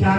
4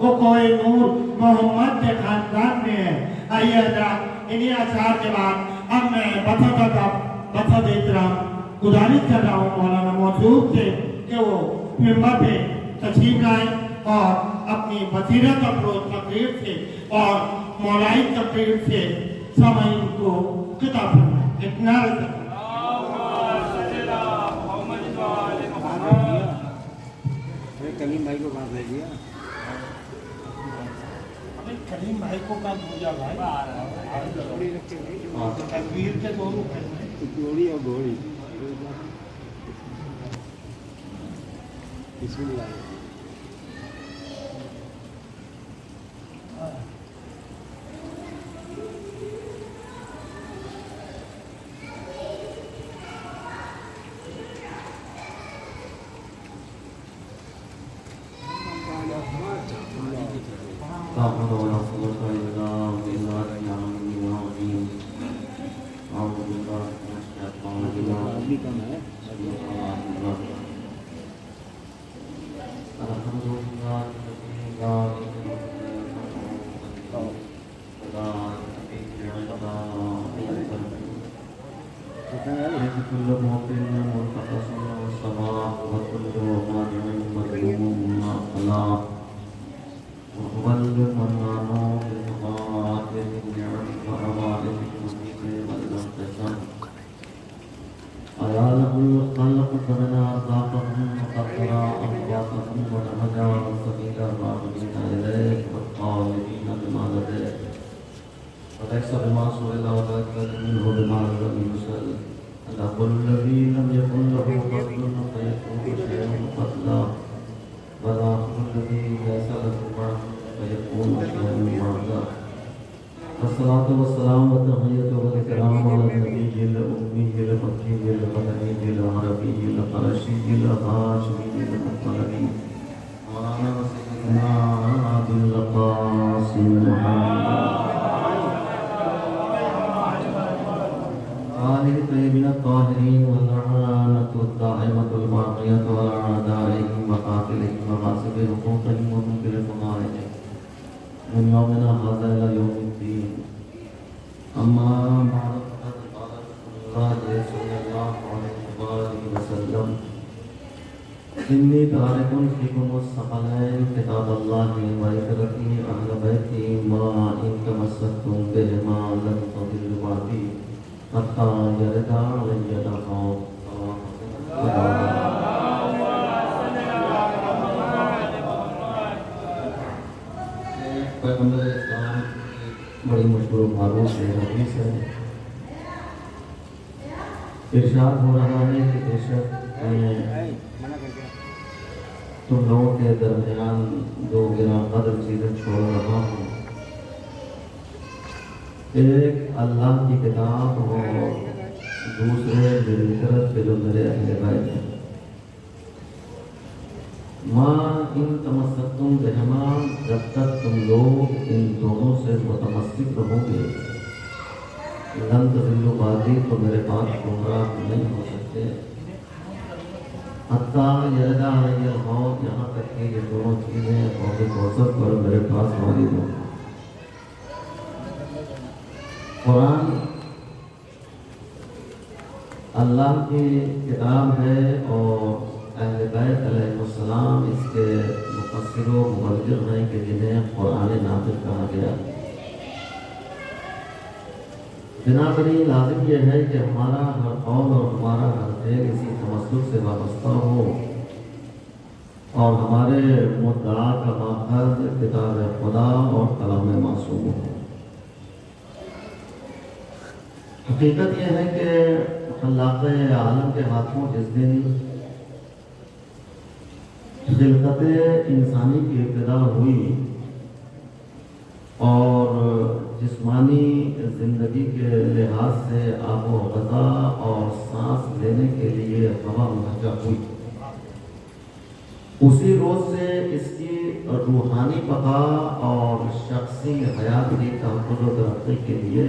وہ کوئی نور محمد کے خاندان میں ہے. آئیے حضرات انہی اشعار کے بعد اب میں بسط احترام گزارش کر رہا ہوں مولانا موصوف سے کہ وہ ممبر پہ تشریف لائیں اور اپنی بصیرت افروز تقریر سے اور مولائی تقریر سے سامعین کو خطاب فرمائیں. ایک نعرہ سے کلیم بھائی کو کہاں بھیج دیا؟ کلیم بھائی کو کہاں بھیجا بھائی؟ تکبیر کے دونوں گھوڑی اور گھوڑی بسم اللہ. آدمی کم ہے. الصلاة والسلام والتحية والإكرام على النبي الأمي المكي المدني العربي القرشي الهاشمي المطلبي مولانا سيدنا أبي القاسم محمد آله الطيبين الطاهرين واللعنة الدائمة الباقية على أعدائهم وقاتلهم وغاصب حقوقهم ومنكر فضائلهم من يومنا هذا إلى يوم الدين. أما بعد فقد قال رسول الله صلى الله عليه وسلم إني تارك فيكم الثقلين كتاب الله وعترتي أهل بيتي ما إن تمسكتم بهما لن تضلوا بعدي حتى يرد علي الحوض. پیغمبر اسلام کی بڑی مشہور و معروف حدیث ہے. ارشاد ہو رہا ہے کہ بے شک میں تم لوگوں کے درمیان دو گراں قدر چیزیں چھوڑ رہا ہوں. ایک اللہ کی کتاب اور دوسرے میری طرف کے جو میرے اہل بیت ہیں. ماں ان تمسکتم بہما جب تک تم لوگ ان دونوں سے متمسک رہو گے لن تضلوا بعدی تو میرے پاس گمراہ نہیں ہو سکتے. حتیٰ یرد علی الحوض یہاں تک کہ یہ دونوں چیزیں حوض کوثر پر میرے پاس وارد ہوں. قرآن اللہ کی کتاب ہے اور اہل بیت علیہ السلام اس کے مفسر و مبلغ ہیں کہ جنہیں قرآن نازل کہا گیا. بنابراین لازم یہ ہے کہ ہمارا ہر قول اور ہمارا ہر فعل اسی تمسک سے وابستہ ہو اور ہمارے مدعا کا ماخذ کتاب خدا اور کلام معصوم ہو. حقیقت یہ ہے کہ خلاق عالم کے ہاتھوں جس دن خلقت انسانی کی ابتدا ہوئی اور جسمانی زندگی کے لحاظ سے آب و غذا اور سانس لینے کے لیے ہوا مہیا ہوئی، اسی روز سے اس کی روحانی بقا اور شخصی حیات کی تحفظ و ترقی کے لیے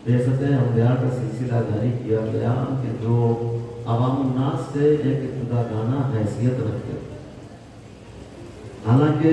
بعثت انبیاء کا سلسلہ جاری کیا گیا کہ جو عوام الناس سے ایک ابتداگانہ حیثیت رکھتے. حالانکہ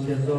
600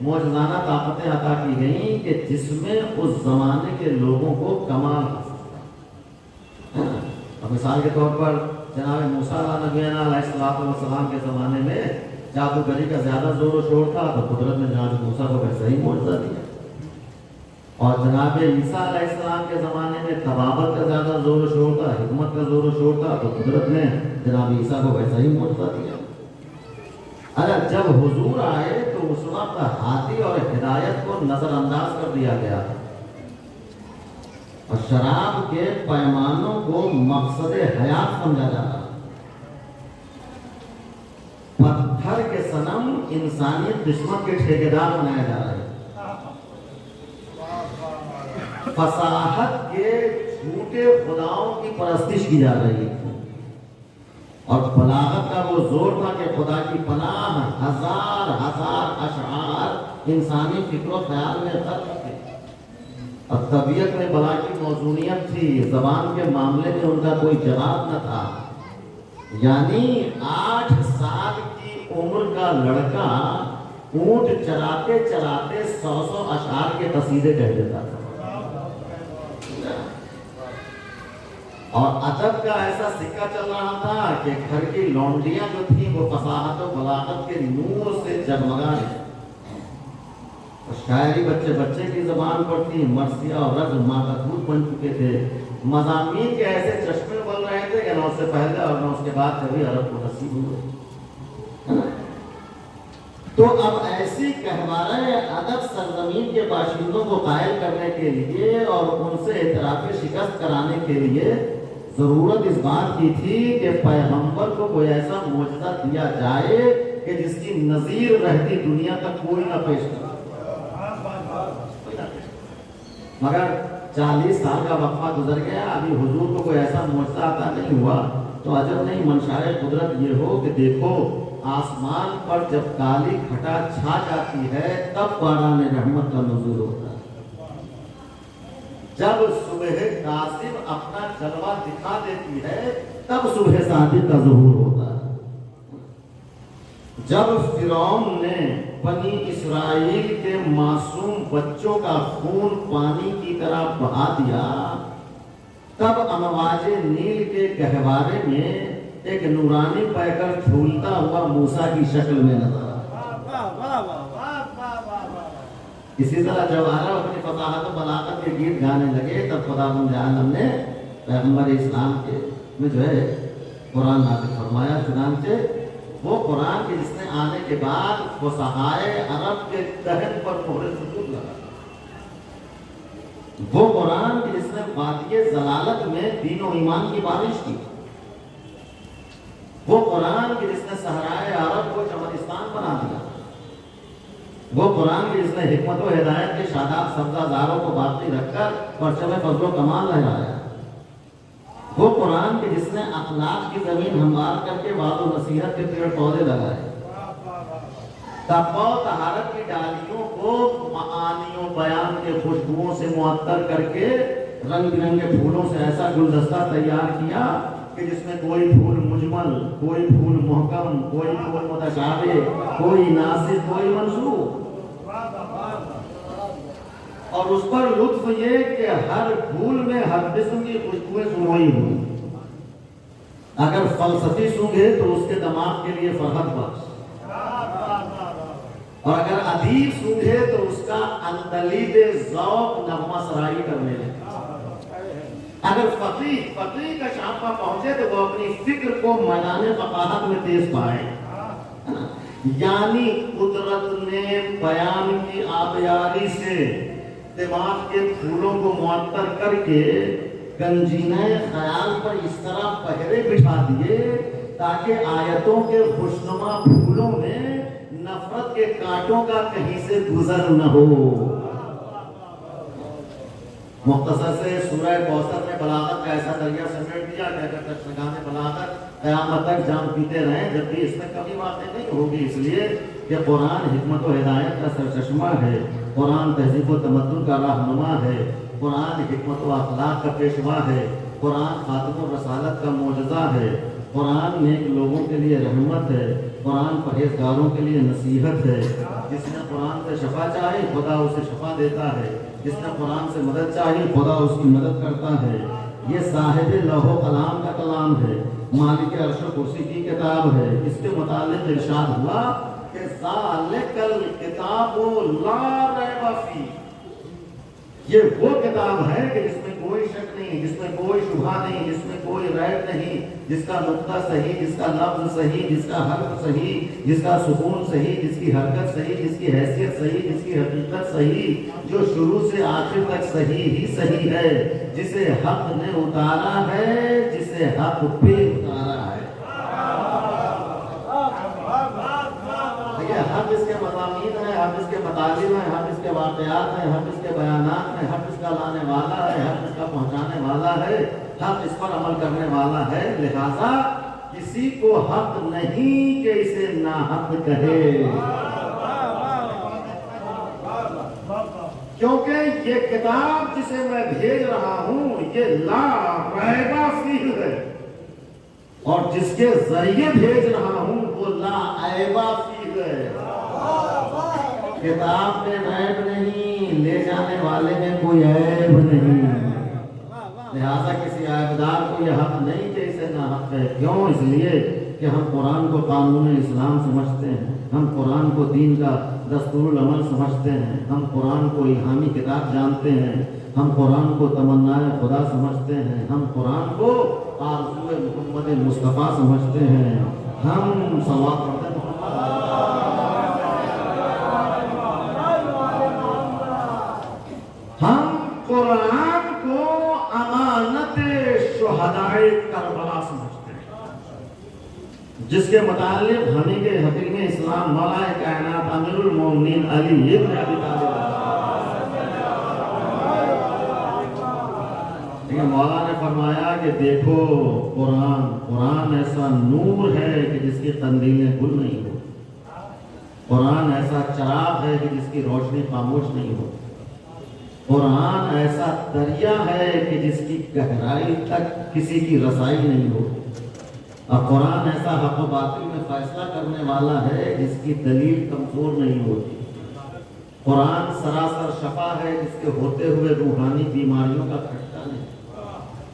معجزانہ طاقتیں عطا کی گئیں کہ جس میں اس زمانے کے لوگوں کو کمال حاصل تھا۔ اب مثال کے طور پر جناب موسیٰ علیہ السلام کے زمانے میں جادوگری کا زیادہ زور و شور تھا تو قدرت نے جناب موسیٰ کو ویسا ہی معجزہ دیا، اور جناب عیسیٰ علیہ السلام کے زمانے میں طبابت کا زیادہ زور و شور تھا، حکمت کا زور و شور تھا تو قدرت نے جناب عیسیٰ کو ویسا ہی معجزہ دیا۔ اگر جب حضور آئے تو اس وقت ہادی اور ہدایت کو نظر انداز کر دیا گیا اور شراب کے پیمانوں کو مقصد حیات سمجھا جا رہا، پتھر کے صنم انسانی قسمت کے ٹھیکیدار بنائے جا رہے ہیں، فصاحت کے جھوٹے خداؤں کی پرستش کی جا رہی ہے، اور بلاغت کا وہ زور تھا کہ خدا کی پناہ ہزار ہزار اشعار انسانی فکر و خیال میں خرچ تھے، اور طبیعت میں بلا کی موزونیت تھی، زبان کے معاملے میں ان کا کوئی جواب نہ تھا۔ یعنی 8 سال کی عمر کا لڑکا اونٹ چلاتے چلاتے 100 اشعار کے قصیدے کہہ دیتا تھا، اور ادب کا ایسا سکہ چل رہا تھا کہ گھر کی لونڈیاں جو تھیں وہ فصاحت و بلاغت کے نور سے جگمگا رہی، شاعری بچے بچے کی زبان پر تھی، مرثیہ اور رزم ماں کا دودھ بن چکے تھے، مضامین کے ایسے چشمے بن رہے تھے کہ نہ اس سے پہلے اور نہ اس کے بعد کبھی عرب کو نصیب ہوئے۔ تو اب ایسی گہوارہ ادب سرزمین کے باشندوں کو قائل کرنے کے لیے اور ان سے اعتراف شکست کرانے کے لیے ضرورت اس بات کی تھی کہ پیغمبر کو کوئی ایسا معجزہ دیا جائے کہ جس کی نظیر رہتی دنیا تک کوئی نہ پیش کرے۔ مگر 40 سال کا وقفہ گزر گیا، ابھی حضور کو کوئی ایسا معجزہ عطا نہیں ہوا، تو عجب نہیں منشائے قدرت یہ ہو کہ دیکھو آسمان پر جب کالی گھٹا چھا جاتی ہے تب باران رحمت کا نزول ہوتا ہے، جب صبح کاذب اپنا جلوہ دکھا دیتی ہے تب صبح صادق کا ظہور ہوتا ہے، جب فرعون نے بنی اسرائیل کے معصوم بچوں کا خون پانی کی طرح بہا دیا تب امواج نیل کے گہوارے میں ایک نورانی پیکر جھولتا ہوا موسیٰ کی شکل میں نظر آیا۔ اسی طرح جب عرب اپنی فصاحت و بلاغت کے گیت گانے لگے تب خدا عالم نے پیغمبر اسلام کے میں جو ہے قرآن نازل فرمایا، چنانچہ وہ قرآن کے جس نے آنے کے بعد فصحائے عرب کے دہن پر مہر سکوت لگا، وہ قرآن کے جس نے وادی ضلالت میں دین و ایمان کی بارش کی، وہ قرآن کی جس نے صحرائے عرب کو چمنستان بنا دیا، وہ قرآن کی جس نے حکمت و ہدایت کے شاداب سبزہ زاروں کو باقی رکھ کر پرچم فضل و کمال لہرایا، وہ قرآن کی جس نے اخلاق کی زمین ہموار کر کے وعظ و نصیحت کے پیڑ پودے لگائے، تقویٰ و طہارت کی ڈالیوں کو معانی و بیان کے خوشبوؤں سے معطر کر کے رنگ برنگے پھولوں سے ایسا گلدستہ تیار کیا کہ جس میں کوئی پھول مجمل، کوئی پھول محکم، کوئی پھول متشابہ، کوئی ناسخ، کوئی منسوخ، اور اس پر لطف یہ کہ ہر پھول میں ہر قسم کی خوشبوئیں سموئی ہوئی، اگر فلسفی سونگھے تو اس کے دماغ کے لیے فرحت بخش، اور اگر ادیب سونگھے تو اس کا اندلیب ذوق نغمہ سرائی کرنے لگے، اگر فقیہ کا شاپا پہنچے تو وہ اپنی فکر کو میدان فقاہت میں تیز پائے، یعنی قدرت نے بیان کی آبیاری سے دماغ کے پھولوں کو معطر کر کے گنجینہ خیال پر اس طرح پہرے بٹھا دیے تاکہ آیتوں کے خوشنما پھولوں میں نفرت کے کانٹوں کا کہیں سے گزر نہ ہو۔ مختصر سے سورہ کوثر میں بلاغت کا ایسا دریا سمیٹ دیا کہ اگر تشنگان بلاغت قیامت تک جام پیتے رہیں جب بھی اس میں کمی واقع نہیں ہوگی، اس لیے کہ قرآن حکمت و ہدایت کا سرچشمہ ہے، قرآن تہذیب و تمدن کا رہنما ہے، قرآن حکمت و اخلاق کا پیشوا ہے، قرآن خاتم و رسالت کا معجزہ ہے، قرآن نیک لوگوں کے لیے رحمت ہے، قرآن پرہیزگاروں کے لیے نصیحت ہے۔ جس نے قرآن سے شفا چاہی خدا اسے شفا دیتا ہے، جس نے قرآن سے مدد چاہی خدا اس کی مدد کرتا ہے۔ یہ صاحب لوح و قلم کا کلام ہے، مالک عرش و کرسی کی کتاب ہے۔ اس کے متعلق ارشاد ہوا کہ ذالک الکتاب لا ریب فیہ، یہ وہ کتاب ہے کہ جس میں کوئی شک نہیں، جس میں کوئی شبہ نہیں، جس میں کوئی ریب نہیں، جس کا نقطہ صحیح، جس کا لفظ صحیح، جس کا حرف صحیح، جس کا سکون صحیح، جس کی حرکت صحیح، جس کی حیثیت صحیح، جس کی حقیقت صحیح، جو شروع سے آخر تک صحیح ہی صحیح ہے، جسے حق نے اتارا ہے، جسے حق پہ اتارا ہے۔ حق اس کے مضامین ہیں، حق اس کے مطالب ہیں، حق اس کے واقعات ہیں، حق اس کے بیانات ہیں، حق اس کا لانے والا ہے، حق اس کا پہنچانے والا ہے، حق اس پر عمل کرنے والا ہے۔ لہذا کسی کو حق نہیں کہ اسے ناحق کہے، کیونکہ یہ کتاب جسے میں بھیج رہا ہوں یہ لا ریب فیہ ہے، اور جس کے ذریعے بھیج رہا ہوں وہ لا عیب فیہ ہے۔ کتاب میں عیب نہیں، لے جانے والے میں کوئی عیب نہیں، لہذا کسی عیبدار کو یہ حق نہیں کہ اسے ناحق ہے۔ کیوں؟ اس لیے کہ ہم قرآن کو قانون اسلام سمجھتے ہیں، ہم قرآن کو دین کا دستور العمل سمجھتے ہیں، ہم قرآن کو الہامی کتاب جانتے ہیں، ہم قرآن کو تمنا خدا سمجھتے ہیں، ہم قرآن کو آرزو محمد مصطفیٰ سمجھتے ہیں، ہم صلوات پڑھتے ہیں ہم قرآن کو امانت شہدائے کربلا سمجھتے ہیں، جس کے متعلق ہمیں کے حکیم اسلام مولا کائنات امیر المومنین علی ابن ابی طالب مولا نے فرمایا کہ دیکھو قرآن ایسا نور ہے کہ جس کی قندیلیں گل نہیں ہو، قرآن ایسا چراغ ہے کہ جس کی روشنی خاموش نہیں ہو، قرآن ایسا دریا ہے کہ جس کی گہرائی تک کسی کی رسائی نہیں ہو، اور قرآن ایسا حق و باطل میں فیصلہ کرنے والا ہے جس کی دلیل کمزور نہیں ہوتی، قرآن سراسر شفا ہے جس کے ہوتے ہوئے روحانی بیماریوں کا کھٹکا نہیں،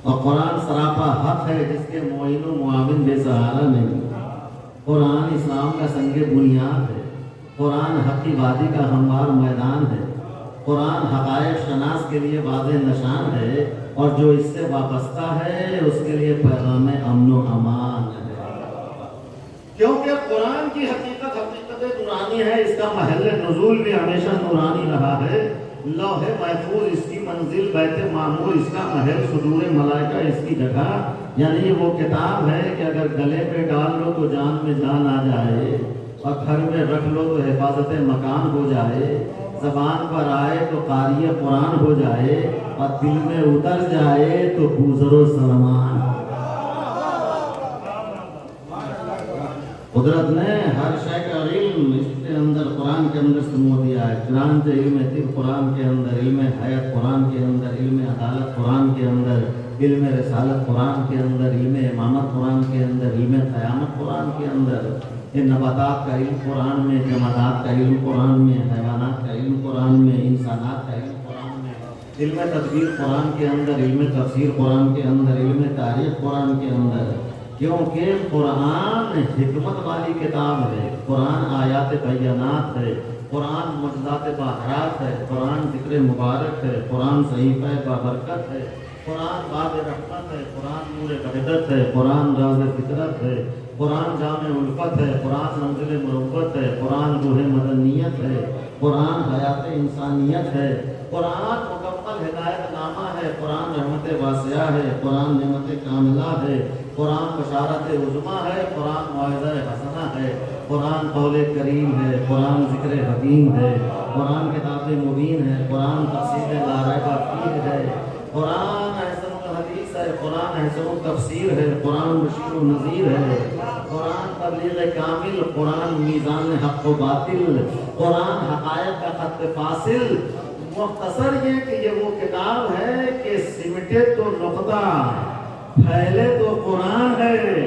اور قرآن سراپا حق ہے جس کے معین و معاون بے سہارا نہیں، قرآن اسلام کا سنگ بنیاد ہے، قرآن حق کی وادی کا ہموار میدان ہے، قرآن حقائق شناس کے لیے واضح نشان ہے، اور جو اس سے وابستہ ہے اس کے لیے پیغام امن و امان ہے، کیونکہ قرآن کی حقیقت نورانی ہے، اس کا محل نزول بھی ہمیشہ نورانی رہا ہے، لوح محفوظ اس کی منزل، بیت معمور اس کا محل، صدور ملائکہ اس کی جگہ، یعنی وہ کتاب ہے کہ اگر گلے پہ ڈال لو تو جان میں جان آ جائے، اور گھر میں رکھ لو تو حفاظت مکان ہو جائے، زبان پر آئے تو قاری قرآن ہو جائے، اور دل میں اتر جائے تو گزر و سلمان۔ قدرت نے ہر شے کا علم اس کے اندر قرآن کے اندر سمو دیا ہے، چنانچہ علم طب قرآن کے اندر، علم حیات قرآن کے اندر، علم عدالت قرآن کے اندر، علم رسالت قرآن کے اندر، علم امامت قرآن کے اندر، علم قیامت قرآن کے اندر، نباتات کا علم قرآن میں، جمادات کا علم قرآن میں، حیوانات کا علم قرآن میں، انسانات کا علم قرآن میں، علم تدبیر قرآن کے اندر، علم تفسیر قرآن کے اندر، علم تاریخ قرآن کے اندر، کیونکہ قرآن حکمت والی کتاب ہے، قرآن آیات بینات ہے، قرآن معجزات باہرات ہے، قرآن ذکر مبارک ہے، قرآن صحیفہ بابرکت ہے، قرآن باب رحمت ہے، قرآن نور وحدت ہے، قرآن راز فطرت ہے، قرآن جامع الفت ہے، قرآن منزل مروت ہے، قرآن روح مدنیت ہے، قرآن حیات انسانیت ہے، قرآن مکمل ہدایت نامہ ہے، قرآن رحمت واسعہ ہے، قرآن نعمت کاملہ ہے، قرآن بشارت عظمیٰ ہے، قرآن موعظہ حسنہ ہے، قرآن قول کریم ہے، قرآن ذکر حکیم ہے، قرآن کتاب مبین ہے، قرآن تفسیر لا ریب فیہ ہے، قرآن احسن الحدیث ہے، قرآن احسن التفسیر ہے، قرآن بشیر و نذیر ہے، قرآن تبلیغ کامل، قرآن میزان حق و باطل، قرآن حقائق کا خط فاصل۔ مختصر یہ کہ یہ وہ کتاب ہے کہ سمٹے تو نقطہ، پھیلے تو قرآن ہے،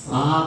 7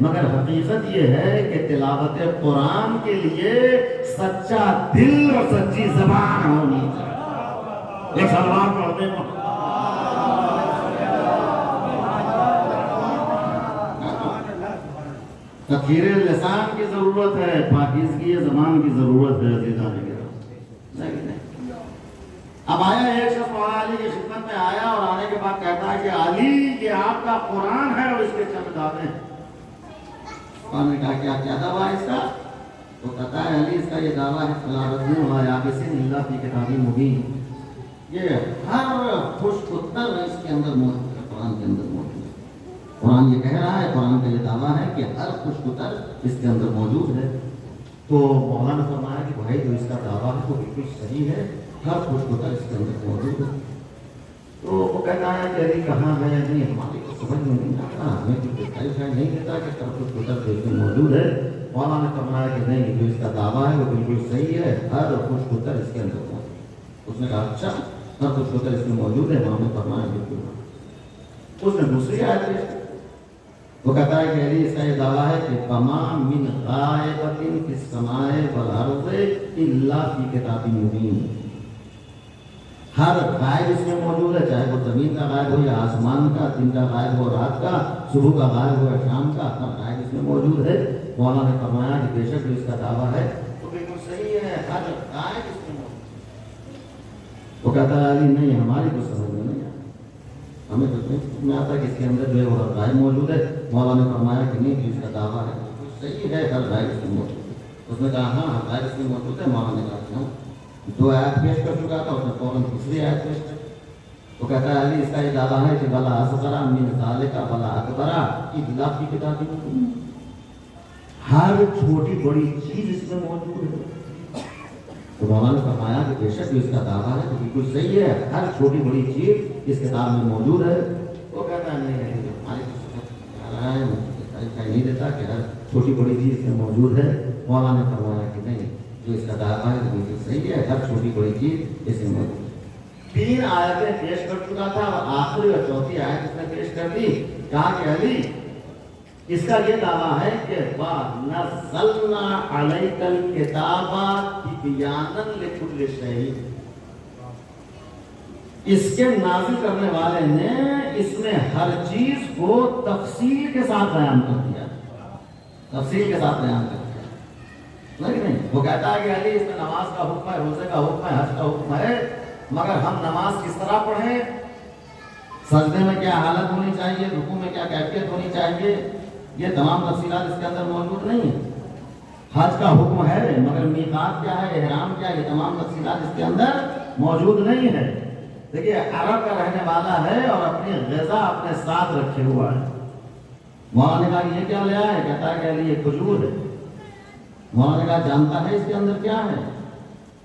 مگر حقیقت یہ ہے کہ تلاوت قرآن کے لیے سچا دل اور سچی زبان ہونی چاہیے۔ ایک سلوات پڑھتے ہیں۔ تطہیر لسان کی ضرورت ہے، پاکیزگی زبان کی ضرورت ہے عزیزان گرامی۔ اب آیا ایک شخص مولانا علی کی خدمت میں آیا اور آنے کے بعد کہتا ہے کہ علی یہ آپ کا قرآن ہے اور اس کے چند دعوے ہیں۔ قرآن نے کہا کیا دعویٰ ہے اس کا؟ وہ کہتا ہے علی اس کا یہ دعویٰ ہے فلا رجل ولا یابس الا فی کتاب مبین، یہ ہر خشک و تر اس کے اندر موجود ہے، قرآن کے اندر موجود ہے۔ قرآن یہ کہہ رہا ہے، قرآن کا یہ دعویٰ ہے کہ ہر خشک و تر اس کے اندر موجود ہے۔ تو مولانا نے فرمایا کہ بھائی جو اس کا دعویٰ ہے وہ بالکل صحیح ہے، ہر خشک و تر اس کے اندر موجود ہے۔ تو وہ کہتا ہے کہ علی کہاں ہے؟ نہیں ہماری کو سمجھ میں نہیں آتا، ہمیں کچھ دکھائی نہیں دیتا کہ ہر خشک و تر اس میں موجود ہے۔ مولانا نے فرمایا کہ نہیں، جو اس کا دعویٰ ہے وہ بالکل صحیح ہے، ہر خشک و تر اس کے اندر موجود ہے۔ اس نے کہا اچھا ہر خشک و تر اس میں موجود ہے؟ مولانا نے فرمایا بالکل۔ اس نے دوسری آیت پیش کی، وہ کہتا ہے کہ علی اس کا یہ دعویٰ ہے کہ فما من غائبۃ فی السماء والارض الا فی کتاب مبین، ہر غائب اس میں موجود ہے، چاہے وہ زمین کا غائب ہو یا آسمان کا، دن کا غائب ہو رات کا، صبح کا غائب ہو یا شام کا، ہر غائب اس میں موجود ہے۔ مولانا نے فرمایا کہ بے شک جو اس کا دعویٰ ہے تو بالکل صحیح ہے، ہر غائب اس میں موجود ہے۔ وہ کہتا ہے علی نہیں ہماری کو سمجھ میں نہیں آتا، ہمیں تو نہیں میں آتا کہ اس کے اندر جو ہے وہ غائب موجود ہے۔ مولانا نے فرمایا کہ نہیں، جو اس کا دعویٰ ہے بالکل صحیح ہے، ہر غائب اس میں موجود ہے۔ اس نے کہا ہاں ہر غائب اس میں موجود ہے۔ مولانا نے کہا کیوں؟ دو آیت پیش کر چکا تھا، اس نے فوراً تیسری آیت پیش کر۔ وہ کہتا ہے علی اس کا یہ دعویٰ ہے کہ بلا اصغر من ذالک بلا اکبر الا فی کتاب مبین، ہر چھوٹی بڑی چیز اس میں موجود ہے۔ تو مولانا نے فرمایا کہ بے شک جو اس کا دعویٰ ہے تو بالکل صحیح ہے، ہر چھوٹی بڑی چیز اس کتاب میں موجود ہے۔ وہ کہتا ہے نہیں ہماری نہیں دیتا کہ ہر چھوٹی بڑی چیز اس میں موجود ہے۔ مولانا نے فرمایا کہ نہیں، جو اس کا دعویٰ ہے بالکل صحیح ہے، ہر چھوٹی بڑی چیز اس میں موجود ہے۔ تین آیتیں پیش کر چکا تھا اور آخری اور چوتھی آیت اس نے پیش کر دی، کہا کہ علی اس کا یہ دعویٰ ہے کہ وَنَزَّلْنَا عَلَيْكَ الْكِتَابَ تِبْيَانًا لِكُلِّ شَيْءٍ، اس کے نازل کرنے والے نے اس میں ہر چیز کو تفصیل کے ساتھ بیان کر دیا، تفصیل کے ساتھ بیان کر دیا۔ نہیں وہ کہتا ہے کہ علی اس میں نماز کا حکم ہے، روزے کا حکم ہے، حج کا حکم ہے، مگر ہم نماز کس طرح پڑھیں، سجدے میں کیا حالت ہونی چاہیے، رکوع میں کیا کیفیت ہونی چاہیے، یہ تمام تفصیلات اس کے اندر موجود نہیں ہیں۔ حج کا حکم ہے مگر میقات کیا ہے، احرام کیا ہے، یہ تمام تفصیلات اس کے اندر موجود نہیں ہے۔ دیکھیے عرب کا رہنے والا ہے اور اپنی غذا اپنے ساتھ رکھے ہوا ہے۔ مولانا نے کہا کہ یہ کیا لیا ہے؟ کہتا ہے کہ علی یہ کھجور ہے۔ مولانا نے کہا جانتا ہے اس کے اندر کیا ہے؟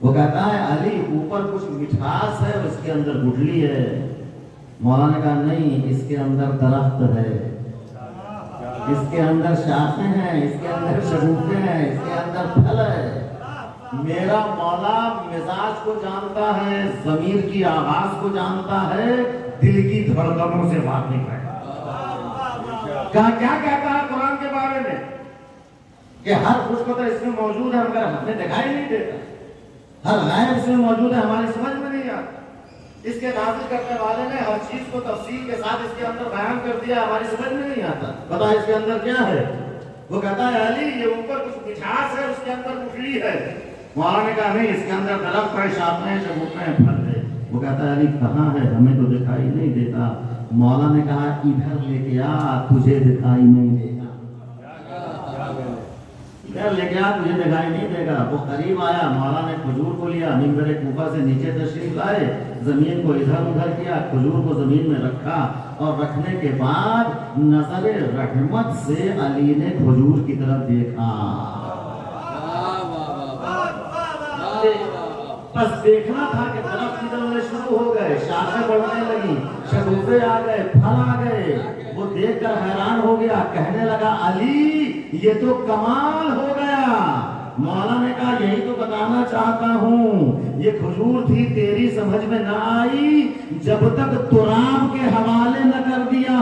وہ کہتا ہے علی اوپر کچھ مٹھاس ہے اور اس کے اندر گٹھلی ہے۔ مولانا نے کہا نہیں، اس کے اندر درخت ہے، اس کے اندر شاخیں ہیں، اس کے اندر شگوفے ہیں، اس کے اندر پھل ہے۔ میرا مولا مزاج کو جانتا ہے، ضمیر کی آواز کو جانتا ہے، دل کی دھڑکنوں سے واقف ہے۔ کہا کیا کہتا ہے قرآن کے بارے میں کہ ہر خوشخبر اس میں موجود ہے مگر ہمیں دکھائی نہیں دیتا، ہر غائب اس میں موجود ہے، ہماری سمجھ میں نہیں آتا۔ اس کے نازل کرنے والے نے ہر چیز کو تفصیل کے ساتھ اس کے اندر بیان کر دیا، ہماری سمجھ میں نہیں آتا، پتا اس کے اندر کیا ہے؟ وہ کہتا ہے علی یہ اوپر کچھ مٹھاس ہے، اس کے اندر گٹھلی ہے۔ مولانا نے کہا نہیں، اس کے اندر درخت ہے، شاخیں ہیں، شگوفے ہیں، پھل ہے۔ وہ کہتا ہے علی کہاں ہے؟ ہمیں تو دکھائی نہیں دیتا۔ مولانا نے کہا ادھر لے کے آ، تجھے دکھائی نہیں دے گا، ادھر لے کے آ، تجھے دکھائی نہیں دے گا۔ وہ قریب آیا، مولانا نے کھجور کو لیا، منبر کوفہ سے نیچے تشریف لائے، زمین کو ادھر ادھر کیا، کھجور کو زمین میں رکھا، اور رکھنے کے بعد نظر رحمت سے علی نے کھجور کی طرف دیکھا۔ بس دیکھنا تھا کہ درخت نکلنے شروع ہو گئے، شاخیں بڑھنے لگی، شگوفے آ گئے، پھل آ گئے۔ وہ دیکھ کر حیران ہو گیا، کہنے لگا علی یہ تو کمال ہو گیا۔ مولانا نے کہا یہی تو بتانا چاہتا ہوں، یہ کھجور تھی تیری سمجھ میں نہ آئی جب تک تراب کے حوالے نہ کر دیا۔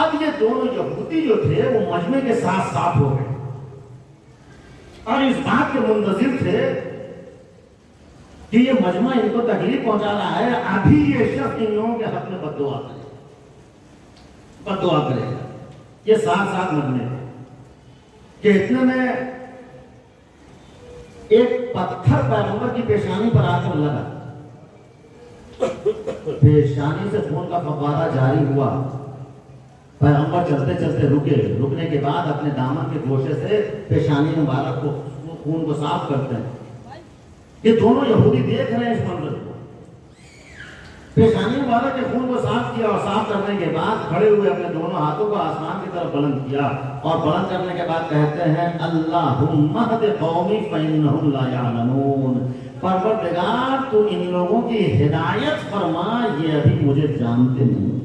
اب یہ دونوں یہودی جو تھے وہ مجمع کے ساتھ ساتھ ہو گئے اور اس بات کے منتظر تھے کہ یہ مجمع ان کو تکلیف پہنچا رہا ہے، ابھی یہ شخص ان لوگوں کے حق میں بد دعا کرے گا۔ یہ ساتھ ساتھ مجمع تھے کہ اتنے میں ایک پتھر پیغمبر کی پیشانی پر آ کر لگا، پیشانی سے خون کا فوارہ جاری ہوا۔ پیغمبر چلتے چلتے رکنے کے بعد اپنے دامن کے گوشے سے پیشانی مبارک کو خون کو صاف کرتے ہیں۔ یہ دونوں یہودی دیکھ رہے ہیں اس منظر کو، پیشانی مبارک کے خون کو صاف کیا اور صاف کرنے کے بعد کھڑے ہوئے اپنے دونوں ہاتھوں کو آسمان کی طرف بلند کیا اور بلند کرنے کے بعد کہتے ہیں اللہم اہد قومی فإنہم لا یعلمون، پروردگار تو ان لوگوں کی ہدایت فرما، یہ ابھی مجھے جانتے نہیں،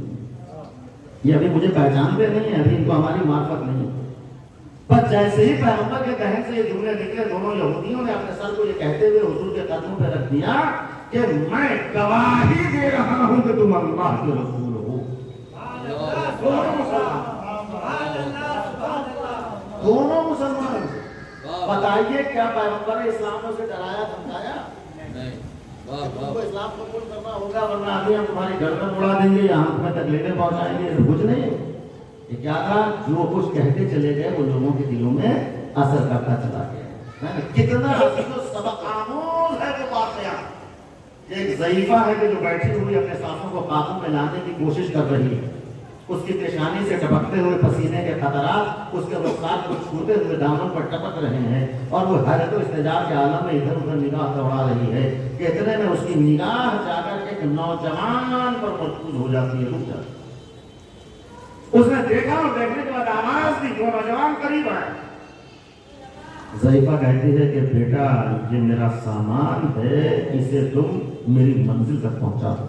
یہ ابھی مجھے پہچانتے نہیں ہیں، ابھی ان کو ہماری معرفت نہیں۔ بس جیسے ہی پیغمبر کے ذہن سے یہ جملے نکلے، دونوں یہودیوں نے اپنے سر کو یہ کہتے ہوئے حضور کے قدموں پہ رکھ دیا کہ میں گواہی دے رہا ہوں کہ تم اللہ کے رسول ہو۔ دونوں مسلمان، بتائیے کیا پیغمبر اسلام نے اسے ڈرایا دھمکایا؟ تم کو اسلام قبول کرنا ہوگا ورنہ ابھی ہم تمہاری گردن اڑا دیں گے یا ہم تمہیں تکلیفیں پہنچائیں گے، کچھ نہیں۔ یہ کیا تھا؟ جو کچھ کہتے چلے گئے وہ لوگوں کے دلوں میں اثر کرتا چلا گیا۔ کتنا عزیز و سبق آموز ہے وہ واقعہ۔ ایک ضعیفہ ہے کہ جو بیٹھی ہوئی اپنے سانسوں کو قابو میں لانے کی کوشش کر رہی ہے، اس کی پیشانی سے ٹپکتے ہوئے پسینے کے قطرات اس کے رخسار کو چھوتے ہوئے دامن پر ٹپک رہے ہیں اور وہ حیرت و استعجاب کے عالم میں ادھر ادھر نگاہ دوڑا رہی ہے کہ اتنے میں اس کی نگاہ جا کر ایک نوجوان پر مرکوز ہو جاتی ہے، رک جاتی ہے۔ اس نے دیکھا اور دیکھنے کے بعد آواز دی، جو نوجوان قریب آئے۔ ضعیفہ کہتی ہے کہ بیٹا یہ میرا سامان ہے، اسے تم میری منزل تک پہنچا دو۔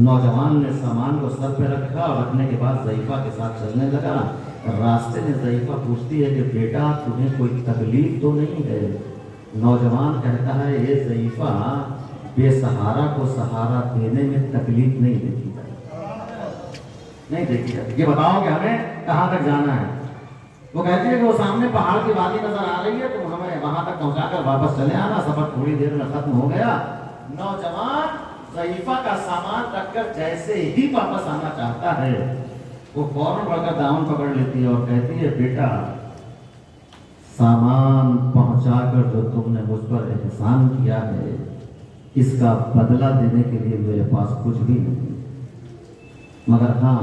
نوجوان نے سامان کو سر پہ رکھا اور رکھنے کے بعد ضعیفہ کے ساتھ چلنے لگا۔ راستے میں ضعیفہ پوچھتی ہے کہ بیٹا تمہیں کوئی تکلیف تو نہیں ہے؟ نوجوان کہتا ہے یہ ضعیفہ بے سہارا کو سہارا دینے میں تکلیف نہیں دیتی ہے، نہیں دیکھی جاتی۔ یہ بتاؤ کہ ہمیں کہاں تک جانا ہے؟ وہ کہتی ہے کہ وہ سامنے پہاڑ کی وادی نظر آ رہی ہے، تو ہمیں وہاں تک پہنچا کر واپس چلے آنا، سفر تھوڑی دیر میں ختم ہو گیا۔ نوجوان ضعیفہ کا سامان رکھ کر جیسے ہی واپس آنا چاہتا ہے، وہ فوراً بڑھ کر دامن پکڑ لیتی ہے اور کہتی ہے بیٹا سامان پہنچا کر جو تم نے مجھ پر احسان کیا ہے، اس کا بدلہ دینے کے لیے میرے پاس کچھ بھی نہیں، مگر ہاں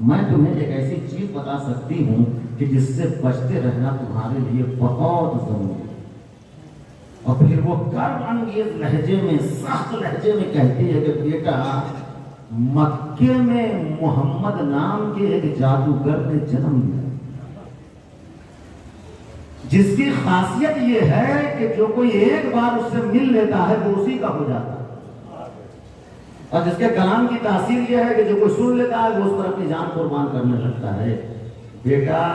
میں تمہیں ایک ایسی چیز بتا سکتی ہوں کہ جس سے بچتے رہنا تمہارے لیے بہت ضروری ہے۔ اور پھر وہ کرب انگیز لہجے میں، سخت لہجے میں کہتی ہے کہ بیٹا مکے میں محمد نام کے ایک جادوگر نے جنم لیا، جس کی خاصیت یہ ہے کہ جو کوئی ایک بار اس سے مل لیتا ہے وہ اسی کا ہو جاتا ہے، اور جس کے کلام کی تاثیر یہ ہے کہ جو کوئی سن لیتا ہے وہ اس پر اپنی جان قربان کرنے لگتا ہے۔ بیٹا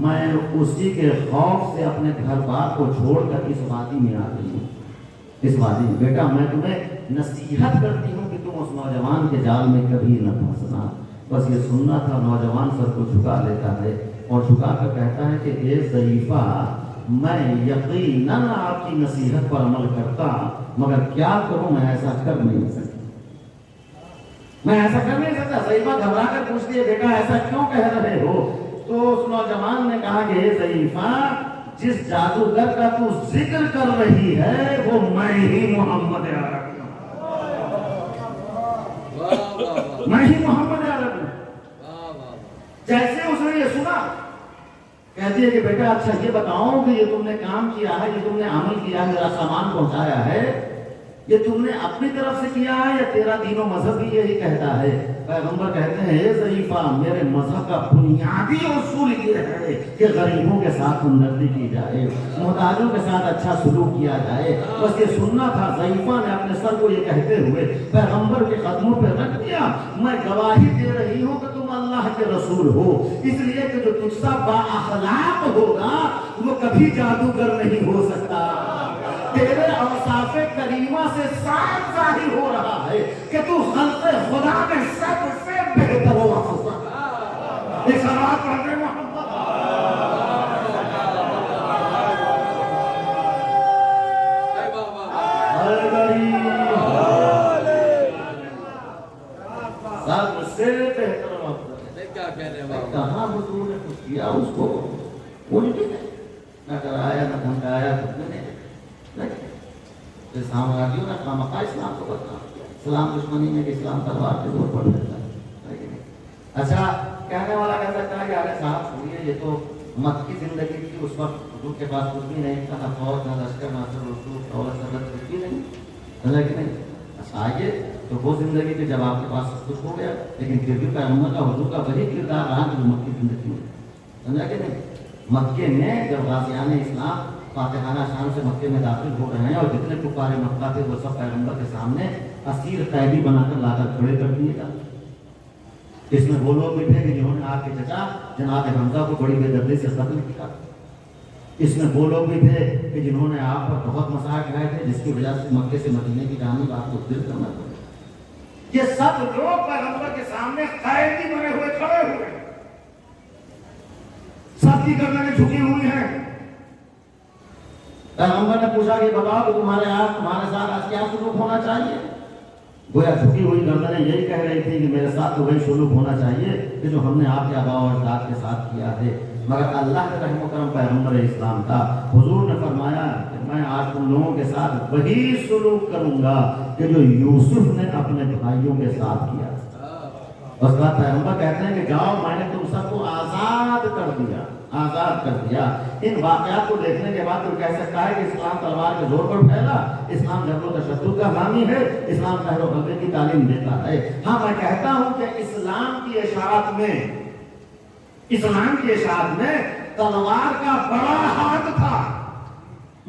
میں اسی کے خوف سے اپنے گھر بار کو چھوڑ کر اس وادی میں آ گئی ہوں، اس وادی میں۔ بیٹا میں تمہیں نصیحت کرتی ہوں کہ تم اس نوجوان کے جال میں کبھی نہ پھنسنا۔ بس یہ سننا تھا۔ نوجوان سر کو جھکا لیتا ہے اور جھکا کر کہتا ہے کہ اے ضعیفہ میں یقیناً آپ کی نصیحت پر عمل کرتا، مگر کیا کروں میں ایسا کر نہیں سکتا، میں ایسا کر نہیں سکتا۔ ضعیفہ گھبرا کر پوچھتی ہے بیٹا ایسا کیوں کہہ رہے ہو؟ تو اس نوجوان نے کہا کہ اے ضعیفہ جس جادوگر کا تو ذکر کر رہی ہے وہ میں ہی محمد عربی ہوں، میں ہی محمد عربی ہوں۔ جیسے اس نے یہ سنا کہتی ہے کہ بیٹا اچھا یہ بتاؤ کہ یہ تم نے کام کیا ہے، یہ تم نے عمل کیا ہے، میرا سامان پہنچایا ہے، یہ تم نے اپنی طرف سے کیا ہے یا تیرا دین و مذہب بھی یہی کہتا ہے؟ پیغمبر کہتے ہیں اے ضعیفہ میرے مذہب کا بنیادی اصول یہ ہے کہ غریبوں کے ساتھ ہمدردی کی جائے، محتاجوں کے ساتھ اچھا سلوک کیا جائے۔ بس یہ سننا تھا۔ ضعیفہ نے اپنے سر کو یہ کہتے ہوئے پیغمبر کے قدموں پہ رکھ دیا، میں گواہی دے رہی ہوں کہ تم اللہ کے رسول ہو، اس لیے کہ جو تجھ سا با اخلاق ہوگا وہ کبھی جادوگر نہیں ہو سکتا۔ تیرے اوصاف کریمہ سے صاف ظاہر ہو رہا ہے کہ تو خلق خدا میں سب سے بہتر و افضل. ایک صلوات پڑھ دیں محمد. سب سے بہتر و افضل. کہاں حضور نے کچھ کیا اس کو الٹی نے نہ ڈرایا نہ دھمکایا کچھ نہیں. سامراجیوں نے خامخواہ اسلام کو بدنام کیا. اسلام دشمنی میں کہ اسلام تلوار کے زور پر پھیلتا ہے. اچھا کہنے والا کہہ سکتا ہے کہ ارے صاحب سنیے یہ تو مکی زندگی تھی, اس وقت حضور کے پاس کچھ بھی نہیں تھا, نہ فوج نہ لشکر نہ رسول دولت سرحد کچھ بھی نہیں, سمجھا کہ نہیں. اچھا آئیے تو وہ زندگی تھی جب آپ کے پاس سب کچھ ہو گیا, لیکن پھر بھی پیغمبر کا حضور کا وہی کردار رہا جو مکی زندگی میں, سمجھا کہ نہیں. مکے میں جب غازیان اسلام فاتحانہ شان سے مکے میں داخل ہو رہے ہیں اور جتنے کفار مکہ تھے وہ سب پیغمبر کے سامنے اسیر قیدی بنا کر لا کر کھڑے کر دیے گا. اس میں وہ لوگ بھی تھے کہ جنہوں نے آپ کے چچا جناب حمزہ کو بڑی بے دردی سے قتل کیا. اس میں وہ لوگ بھی تھے کہ جنہوں نے آپ پر بہت مسائل اٹھائے تھے جس کی وجہ سے مکے سے مدینے کی جانب آپ کو دل کرنا پڑا. یہ سب لوگ پیغمبر کے سامنے قیدی بنے ہوئے کھڑے ہوئے, سب کی گردنیں جھکی ہوئی ہیں. پیغمبر نے پوچھا کہ بتاؤ کہ تمہارے ساتھ آج کیا سلوک ہونا چاہیے. گویا جھکی ہوئی گردنیں یہی کہہ رہی تھی کہ میرے ساتھ تو وہی سلوک ہونا چاہیے کہ جو ہم نے آپ کے آباء و اجداد کے ساتھ کیا ہے. مگر اللہ کے رحم و کرم پیغمبر اسلام تھا. حضور نے فرمایا کہ میں آج تم لوگوں کے ساتھ وہی سلوک کروں گا کہ جو یوسف نے اپنے بھائیوں کے ساتھ کیا. اس کے بعد پیغمبر کہتے ہیں کہ جاؤ میں نے تم سب کو آزاد کر دیا, آزاد کر دیا. ان واقعات کو دیکھنے کے بعد تو کہہ سکتا ہے کہ اسلام تلوار کے زور پر پھیلا, اسلام جبر و تشدد کا حامی ہے, اسلام خیر و غلبے کی تعلیم دیتا ہے. ہاں میں کہتا ہوں کہ اسلام کی اشاعت میں تلوار کا بڑا ہاتھ تھا,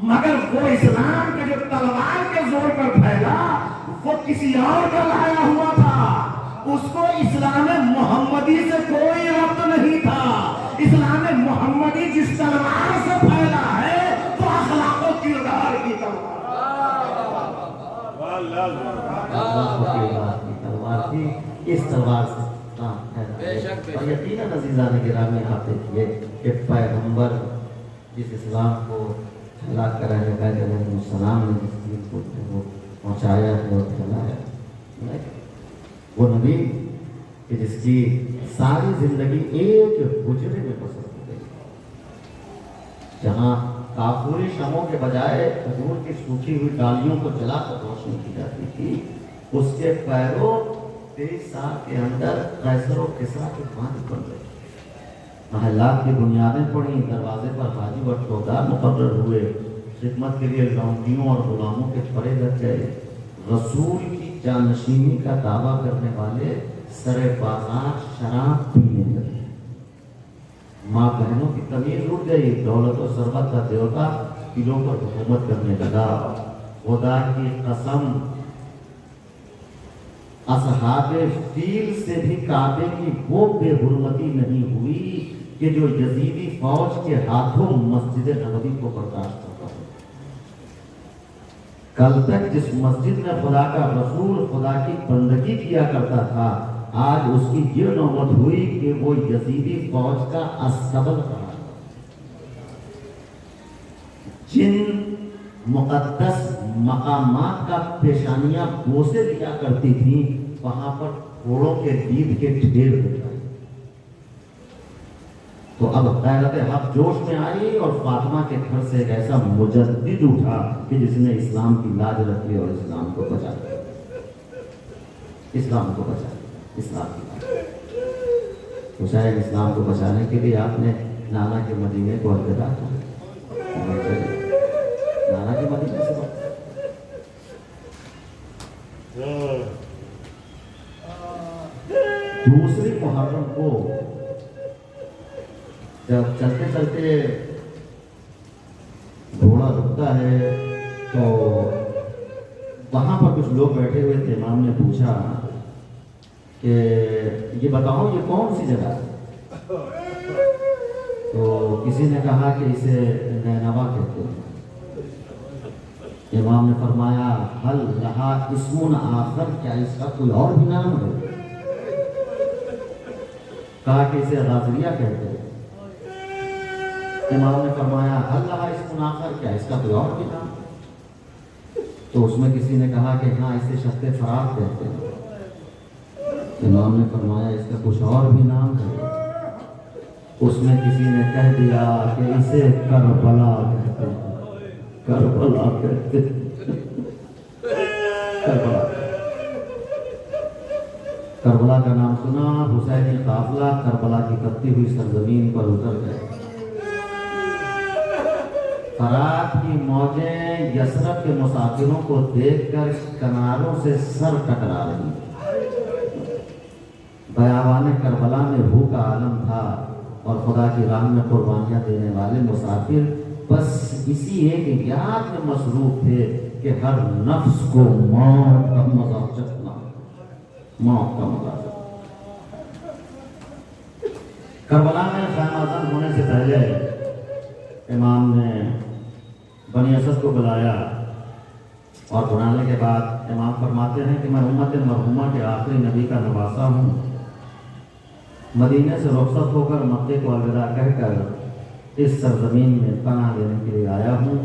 مگر وہ اسلام کے جو تلوار کے زور پر پھیلا وہ کسی اور کا لایا ہوا تھا. اس کو اسلام محمدی سے کوئی ربط نہیں تھا. اسلام محمدی جس تلوار سے پھیلا ہے تو اخلاق و کردار کی تلوار تھی. اس تلوار سے اور یقیناً عزیزان گرامی آپ دیکھیے کہ پیغمبر جس اسلام کو ہلاک کر رہے علیہ السلام نے جس دین کو پہنچایا ہے اور پھیلایا, وہ نبی کہ جس کی ساری زندگی ایک حجرے میں بسر ہو گئی, جہاں کافوری شموں کے بجائے کھجور کی سوکھی ہوئی ڈالیوں کو جلا کر روشنی کی جاتی تھی. اس کے پیروں 23 سال کے اندر قیصر و کسریٰ کے مالک بن گئے. محلات کی بنیادیں پڑی, دروازے پر حاجی و چوکیدار مقرر ہوئے, خدمت کے لیے لونڈیوں اور غلاموں کے پڑے لگ گئے. رسول کی جانشینی کا دعویٰ کرنے والے سر بازار شراب پینے لگے. ماں بہنوں کی تمیز اٹھ گئی. دولت و ثروت کا دیوتا دلوں پر حکومت کرنے لگا. خدا کی قسم اصحاب فیل سے بھی کعبے کی وہ بے حرمتی نہیں ہوئی کہ جو یزیدی فوج کے ہاتھوں مسجد نبوی کو برداشت ہوتا ہے. کل تک جس مسجد میں خدا کا رسول خدا کی بندگی کیا کرتا تھا, آج اس کی یہ نوبت ہوئی کہ وہ یزیدی فوج کا استبل رہا. جن مقدس مقامات کا پیشانیاں بوسے لیا کرتی تھیں وہاں پر گھوڑوں کے دید کے ڈھیر بچائے. تو اب غیرت حق جوش میں آئی اور فاطمہ کے گھر سے ایک ایسا مجدد اٹھا کہ جس نے اسلام کی لاج رکھی اور اسلام کو بچا لیا. اسلام کو بچا لیا, اسلام کی لاج. تو شاید اسلام کو بچانے کے لیے آپ نے نانا کے مدینے کو الوداع کیا. نانا کے مدینے سے دوسری محرم کو جب چلتے چلتے گھوڑا رکتا ہے تو وہاں پر کچھ لوگ بیٹھے ہوئے تھے. امام نے پوچھا کہ یہ بتاؤ یہ کون سی جگہ ہے؟ تو کسی نے کہا کہ اسے نینوا کہتے ہیں. امام نے فرمایا حل لہا اسم آخر, کیا اس کا کوئی اور بھی نام ہے؟ کہا کہ اسے غازریہ کہتے ہیں۔ امام نے فرمایا اللہ اس کو نہ کر، کیا اس کا کوئی اور بھی نام؟ تو اس میں کسی نے کہا کہ ہاں اسے شق فرات کہتے ہیں۔ امام نے فرمایا اس کا کچھ اور بھی نام ہے۔ اس میں کسی نے کہہ دیا کہ اسے کربلا کہتے ہیں، کربلا کہتے ہیں، کربلا۔ کربلا کا نام سنا، حسینی قافلہ کربلا کی تپتی ہوئی سرزمین پر اتر گئے۔ فرات کی موجیں یثرب کے مسافروں کو دیکھ کر کناروں سے سر ٹکرا رہی۔ بیابان کربلا میں بھوک کا عالم تھا اور خدا کی راہ میں قربانیاں دینے والے مسافر بس اسی ایک یاد میں مصروف تھے کہ ہر نفس کو موت کا مزہ چکھنا، موت کا مزہ چکھنا۔ کربلا میں خیمہ زن ہونے سے پہلے امام نے بنی اسد کو بلایا اور بلانے کے بعد امام فرماتے ہیں کہ میں امت مرحومہ کے آخری نبی کا نواسہ ہوں، مدینے سے رخصت ہو کر مکے کو الوداع کہہ کر اس سرزمین میں پناہ لینے کے لیے آیا ہوں۔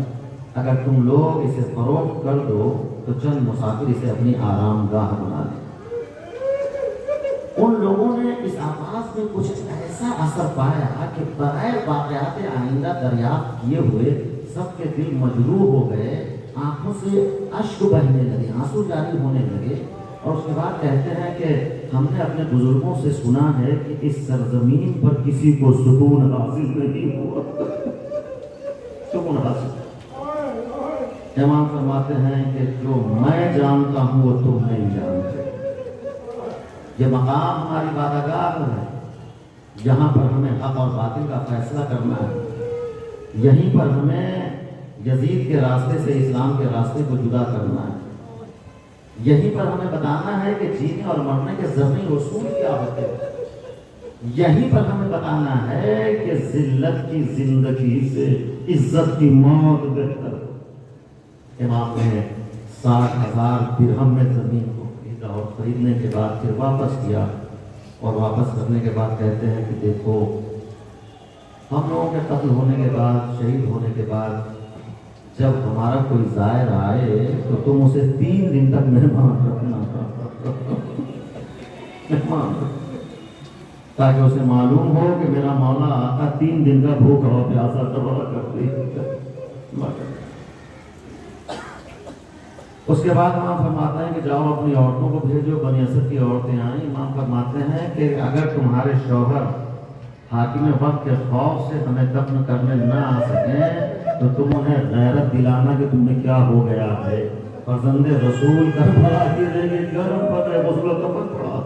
اگر تم لوگ اسے فروخت کر دو تو چند مسافر اسے اپنی آرام گاہ بنا لیں۔ ان لوگوں نے اس آواز میں کچھ ایسا اثر پایا کہ بغیر واقعات آئندہ دریافت کیے ہوئے سب کے دل مجروح ہو گئے، آنکھوں سے اشک بہنے لگے، آنسو جاری ہونے لگے۔ اور اس کے بعد کہتے ہیں کہ ہم نے اپنے بزرگوں سے سنا ہے کہ اس سرزمین پر کسی کو سکون حاصل نہیں ہوا، سکون حاصل۔ امام فرماتے ہیں کہ جو میں جانتا ہوں وہ تم نہیں جانتے۔ یہ مقام ہماری بادگاہ ہے، جہاں پر ہمیں حق اور باطل کا فیصلہ کرنا ہے۔ یہیں پر ہمیں یزید کے راستے سے اسلام کے راستے کو جدا کرنا ہے۔ یہیں پر ہمیں بتانا ہے کہ جینے اور مرنے کے ذرعی اصول کیا ہوتے ہیں۔ یہیں پر ہمیں بتانا ہے کہ ذلت کی زندگی سے عزت کی موت بہتر۔ امام نے 60,000 درہم میں زمین کو خریدا اور خریدنے کے بعد پھر واپس کیا، اور واپس کرنے کے بعد کہتے ہیں کہ دیکھو ہم لوگوں کے قتل ہونے کے بعد، شہید ہونے کے بعد جب ہمارا کوئی زائر آئے تو تم اسے 3 دن تک مہمان رکھنا، تاکہ اسے معلوم ہو کہ میرا مولا آقا 3 دن کا بھوکا اور پیاسا سوال کرتے۔ اس کے بعد امام فرماتے ہیں کہ جاؤ اپنی عورتوں کو بھیجو۔ بنی اسد کی عورتیں آئیں۔ امام فرماتے ہیں کہ اگر تمہارے شوہر حاکم وقت کے خوف سے ہمیں دفن کرنے نہ آ سکیں تو تم انہیں غیرت دلانا کہ تمہیں کیا ہو گیا ہے۔ فرزند رسول کربلا کی ریگیں گرم پر ہے، غسل و کفن پڑا۔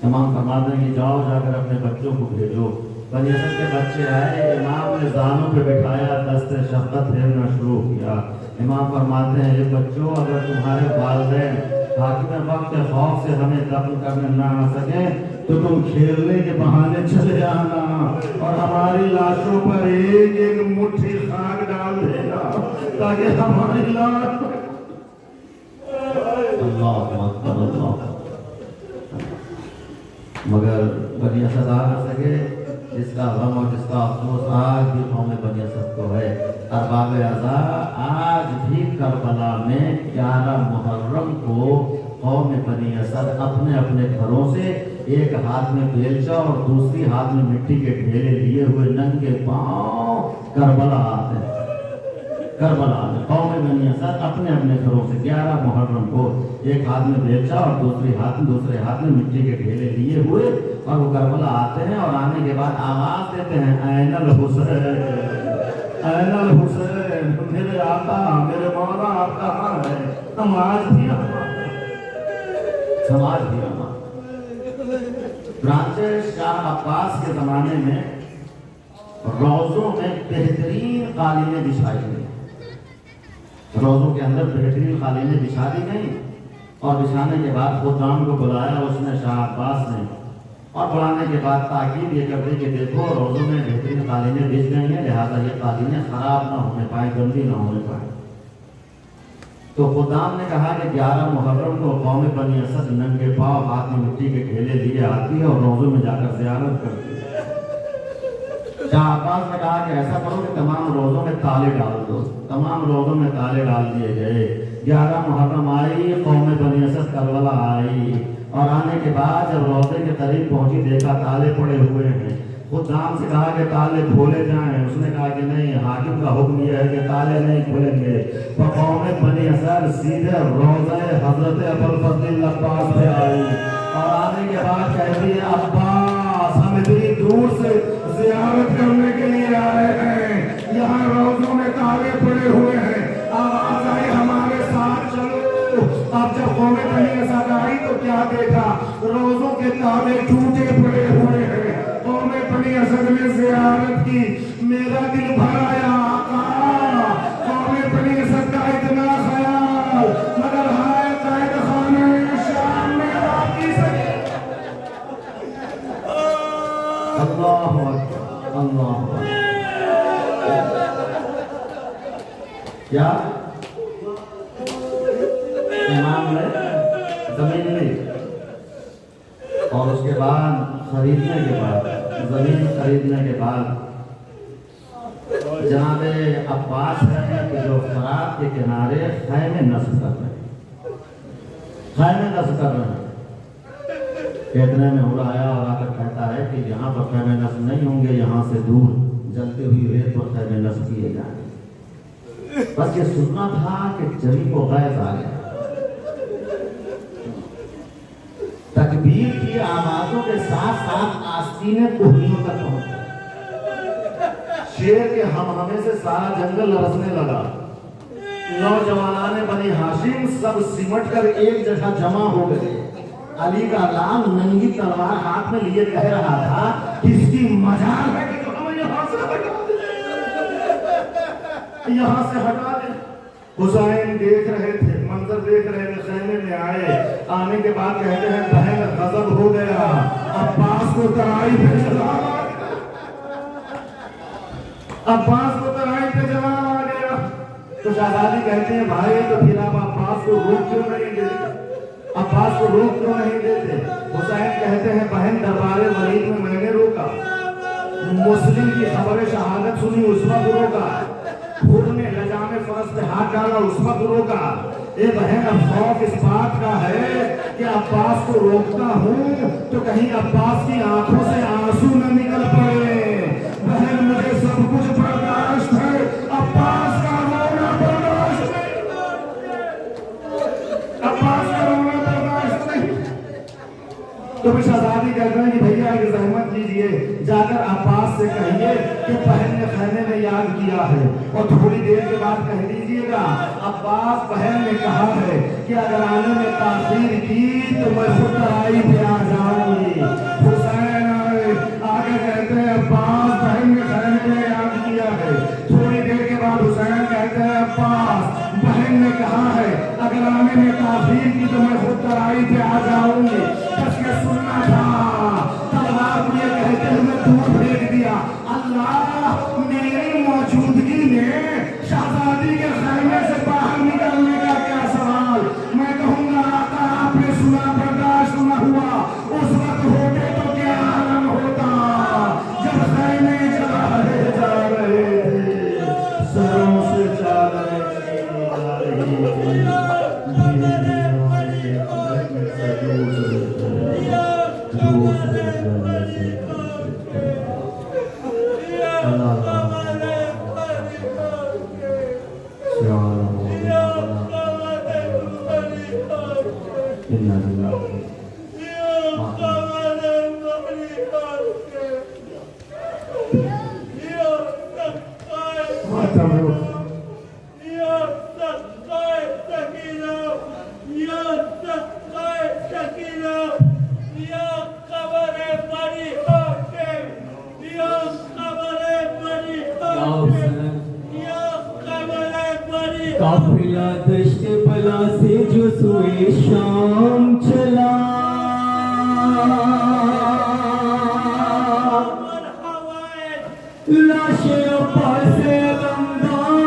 امام فرماتے ہیں کہ جاؤ جا کر اپنے بچوں کو بھیجو۔ بنی اسد کے بچے آئے، امام نے زانوں پہ بٹھایا، دست شفقت پھیرنا شروع کیا۔ امام فرماتے ہیں یہ بچوں، اگر تمہارے والدین حاکم وقت کے خوف سے ہمیں دفن کرنے نہ آ سکیں تو تم کھیلنے کے بہانے چلے آنا اور ہماری لاشوں پر ایک ایک مٹھی خاک ڈال دینا تاکہ ہماری لاش۔ اللہ اکبر، اللہ۔ مگر بنی اسد آ نہ سکے، جس کا غم اور جس کا افسوس آج بھی قوم بنی اسد کو ہے۔ ارباب عزا آج بھی کربلا میں 11 محرم کو قوم بنی اسد اپنے اپنے گھروں سے ایک ہاتھ میں بیلچا اور دوسری ہاتھ میں مٹی کے ڈھیرے لیے ہوئے ننگے پاؤں کربلا آتے ہیں۔ کربلا میں قوم بنی اسد اپنے اپنے گھروں سے 11 محرم کو ایک ہاتھ میں بیلچا اور دوسرے ہاتھ میں مٹی کے ڈھیرے لیے ہوئے اور وہ کربلا آتے ہیں، اور آنے کے بعد آواز دیتے ہیں این الحسین، این الحسین، میرے آقا، میرے مولا آپ کہاں ہیں؟ ہم آج بھی برانچے شاہ عباس کے زمانے میں روضوں میں بہترین قالینیں بچھائی گئی، روضوں کے اندر بہترین قالینیں بچھا دی گئی، اور بچھانے کے بعد خدام کو بلایا اس نے، شاہ عباس نے، اور بلانے کے بعد تاکید یہ کر دی کہ دیکھو روضوں میں بہترین قالینیں بچھ گئی ہیں، لہٰذا یہ قالینیں خراب نہ ہونے پائیں، گندی نہ ہونے پائیں۔ تو خدام نے کہا کہ 11 محرم کو قوم بنی اسد ننگے پاؤں ہاتھ میں مٹی کے ڈھیلے لیے آتی ہے اور روزوں میں جا کر زیارت کرتی ہے۔ شاہ عباس نے کہا کہ ایسا کرو کہ تمام روزوں میں تالے ڈال دو۔ تمام روزوں میں تالے ڈال دیے گئے۔ 11 محرم آئی، قوم بنی اسد کربلا آئی، اور آنے کے بعد جب روزے کے قریب پہنچی دیکھا تالے پڑے ہوئے ہیں۔ خدام سے کہا کہ تالے کھولے جائیں، اس نے کہا کہ نہیں، حاکم کا حکم یہ ہے کہ تالے نہیں کھولیں گے۔ تو قوم بنی اسد سیدھے روزے حضرت ابوالفضل عباس پہ آئی، اور آنے کے بعد کہتی ہے عباس ہم اتنی دور سے زیارت کرنے کے لیے آئے ہیں، یہاں روزوں میں تالے پڑے ہوئے ہیں، آواز آئی ہمارے ساتھ چلو۔ اب جب قوم بنی اسد آئی تو کیا دیکھا؟ روزوں کے تالے ٹوٹے پڑے ہوئے ہیں۔ قوم بنی اسد نے زیارت کی، میرا دل بھر آیا آقا، قوم بنی اسد کا اتنا خیال، مگر ہائے قائد خانہ شام میں باقی سکے۔ اللہ اکبر، اللہ اکبر۔ کیا امام نے زمین لی، اور اس کے بعد خریدنے کے بعد، زمین خریدنے کے بعد جناب عباس ہے کہ جو فرات کے کنارے خیمے نصب کر رہے ہیں، خیمے نصب کر رہے ہیں۔ اتنے میں اڑایا اور آ کر کہتا ہے کہ یہاں پر خیمے نصب نہیں ہوں گے، یہاں سے دور جلتے ہوئی ریت پر خیمے نصب کیے جائیں گے۔ بس یہ سننا تھا کہ جمی کو غیظ آ گیا۔ تکبیر کی آوازوں کے ساتھ ساتھ آستینیں کوہنیوں تک پہنچ گئی۔ شیر کے ہمہمے سے سارا جنگل لرزنے لگا۔ نوجوانان بنی ہاشم سب سمٹ کر ایک جگہ جمع ہو گئے۔ علی کا لال ننگی تلوار ہاتھ میں لیے کہہ رہا تھا کس کی مجال ہے کہ ہمیں یہاں سے ہٹا دے، یہاں سے ہٹا دے۔ حسین دیکھ رہے تھے، منظر دیکھ رہے تھے، خیمے میں آئے، آنے کے بعد کہتے ہیں بہن غضب ہو گیا، عباس کو ترائی پہ جلال آ گیا، عباس کو ترائی پہ جلال آ گیا۔ تو شہزادی کہتے ہیں بھائی تو پھر آپ عباس کو روک کیوں نہیں دیتے، عباس کو روک کیوں نہیں دیتے؟ حسین کہتے ہیں بہن دربار ولید میں نے روکا، مسلم کی خبر شہادت سنی اس وقت روکا، خود نے لجام فرس پہ ہاتھ ڈالا اس وقت روکا۔ اے بہن اب خوف اس بات کا ہے کہ عباس کو روکتا ہوں تو کہیں عباس کی آنکھوں سے آنسو نہ نکل پڑے۔ بہن مجھے سب کچھ برداشت ہے، عباس کا رونا برداشت نہیں، عباس کا رونا برداشت نہیں۔ تو پھر شہزادی کہتے ہیں کہ بھیا ایک زحمت لیجئے، جا کر عباس سے کہیے کہ بہن نے خیمے میں یاد کیا ہے، اور تھوڑی دیر کے بعد کہہ دیجئے گا عباس بہن نے کہا ہے کہ اگر آنے میں تاخیر کی تو میں خود ترائی پہ آ جاؤں گی۔ حسین آگے کہتے ہیں عباس بہن نے خیمے میں یاد کیا ہے، تھوڑی دیر کے بعد حسین کہتے ہیں عباس بہن نے کہا ہے اگر آنے میں تاخیر کی تو میں خود ترائی پہ آ جاؤں گی۔ بس یہ سننا تھا، تلوار کو یہ کہتے ہوئے دور پھینک دیا۔ اللہ میری موجودگی نے شہزادی کے خیمے سے باہر نکلنے کا کیا سوال؟ میں کہوں گا آقا آپ نے سنا برداشت نہ ہوا، اس وقت ہوتے تو کیا عالم ہوتا جب خیمے جلا جا رہے تھے، سروں سے چادریں چھینی جا رہی تھی، قافلہ دشت بلا سے جو سوئے شام چلا، لاشیں عباس علمدار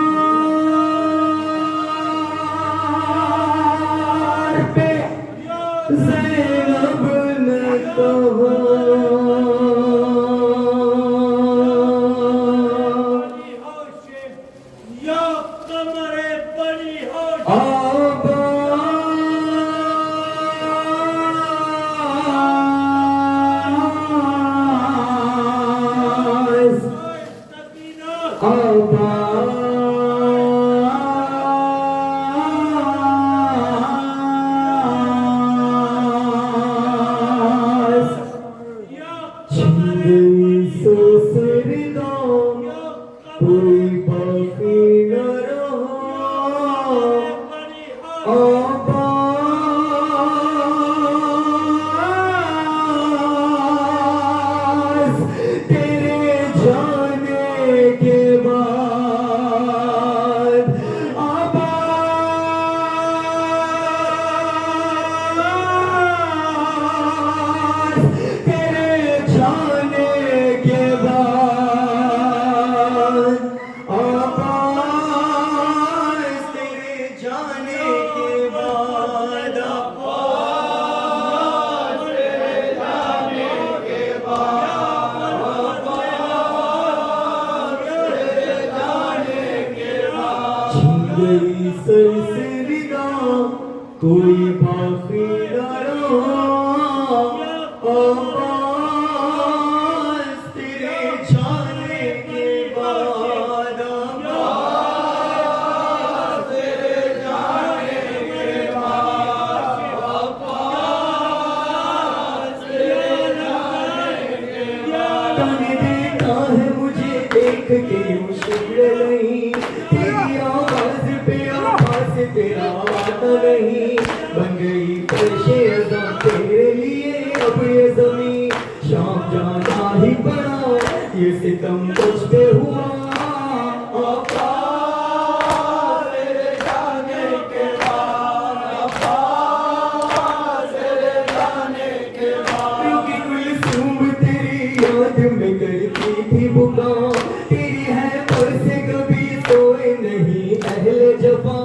کوئی باقی نہ رہا عباس تیرے جانے کے بعد عباس تیرے جانے کے بعد عباس تیرے جانے کے بعد تم نے دیکھا ہے مجھے دیکھ کے یوں شکر نہیں تیری آواز پہ عباس تیرا آتا نہیں بن گئی فرش ازاں تیرے لیے اب یہ زمین شام جانا ہی پڑا یہ ستم تجھ پہ ہوا عباس تیرے جانے کے بعد عباس تیرے جانے کے بعد کیونکہ کلثوم تیری یاد میں کرتی تھی بکا تیری ہے پر سے کبھی سوئے نہیں اہل جفا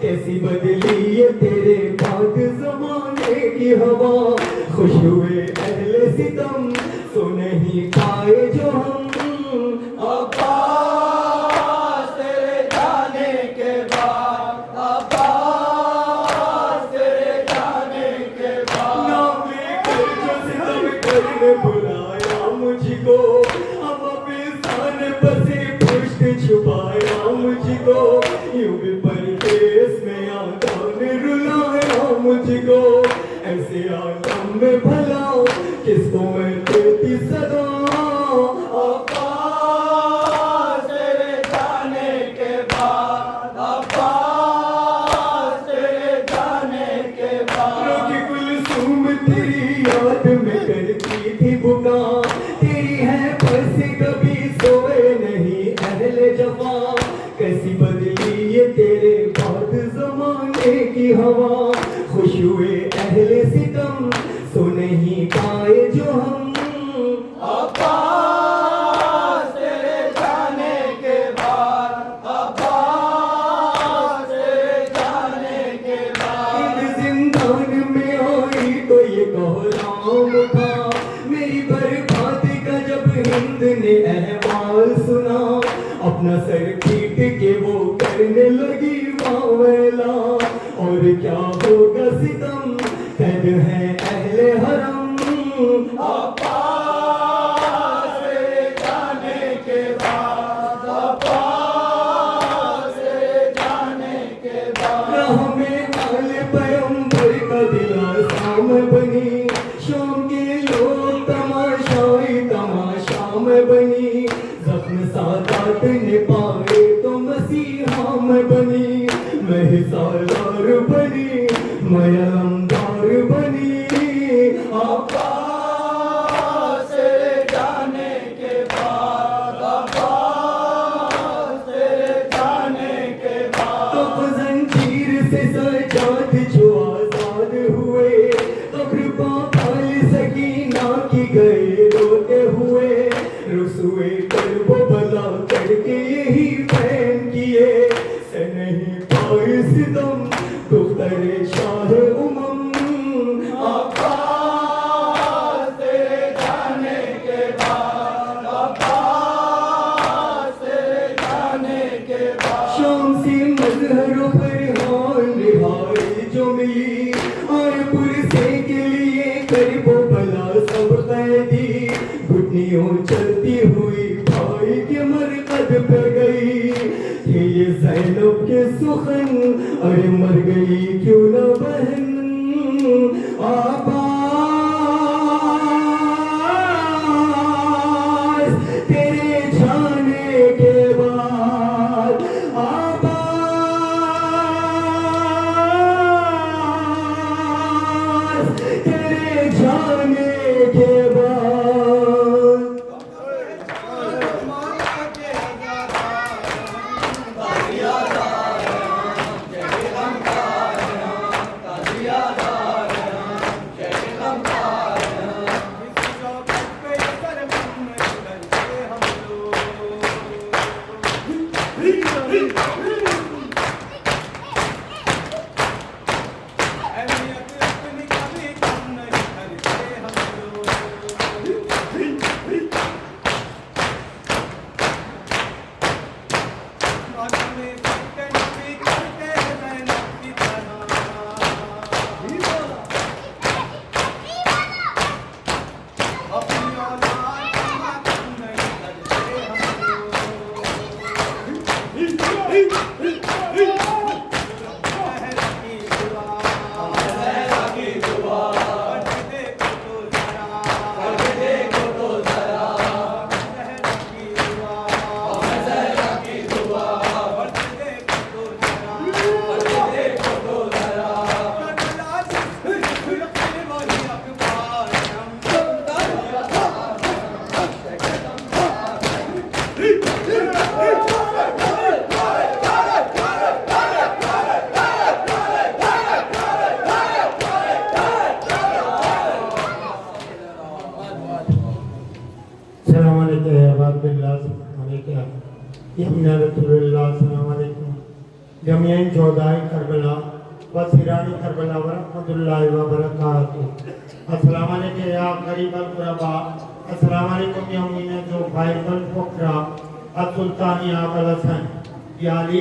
کیسی بدلی یہ تیرے بعد زمانے کی ہوا خوش ہوئے اہل ستم سو نہیں پائے جو ہم عباس تیرے جانے کے بعد عباس تیرے جانے کے بعد نام لے کر جو ستم کرنے بلایا مجھ کو اب اپنے سان بسے پشت چھپایا مجھ کو یوں بھی پردیس میں آدھا نے رلایا مجھ کو ایسے آدم میں بھلا کس کو میں دیتی صدا عباس تیرے جانے کے بعد عباس تیرے جانے کے بعد روکی کلثوم تیری یاد میں کرتی تھی بکا تیری ہے پس کبھی سوئے نہیں اہل جفا کیسی بدلی یہ تیرے بعد زمانے کی ہوا خوش ہوئے اہل ستم سو نہیں پائے جو ہم عباس تیرے جانے کے بعد عباس تیرے جانے کے بعد زندان میں آئی تو یہ کوہرام تھا میری بربادی کا جب ہند نے احوال سنا اپنا سر پیٹ کے وہ کرنے لگی واویلا اور کیا ہوگا ستم قید ہے اہل حرم عباس تیرے جانے کے بعد عباس تیرے جانے کے بعد راہ میں آل پیغمبر کا دل آسام بنی شام کے لوگ تماشائی تماشا میں بنی زخم سادات نے پائے تو مسیحا میں بنی میں سالار بنی میں علمدار بنی عباس تیرے جانے کے بعد عباس تیرے جانے کے بعد تو زنجیر سے سجاد جو آزاد ہوئے قبر پاپال سکینہ کی گئے روتے ہوئے رسوئے کرب و بلا کر کے یہی پہن کیے سے نہیں پائے ستم دختر شاہ امم عباس تیرے جانے کے بعد عباس تیرے جانے کے بعد شام سے مظہر و فرحان سخن ارے مر گئی کیوں نہ بہن آباز تیرے جانے کے بعد آباز تیرے جانے کے بعد السلام علیکم احباب اللہ رسول اللہ السلام علیکم جمعین جودائی کربلا و سیرانی کربلا ورحمت اللہ وبرکاتہ السلام علیکم یا قریب القربا السلام علیکم یا امین جو بھائی الفقرا السلطانی آب الحسن یا علی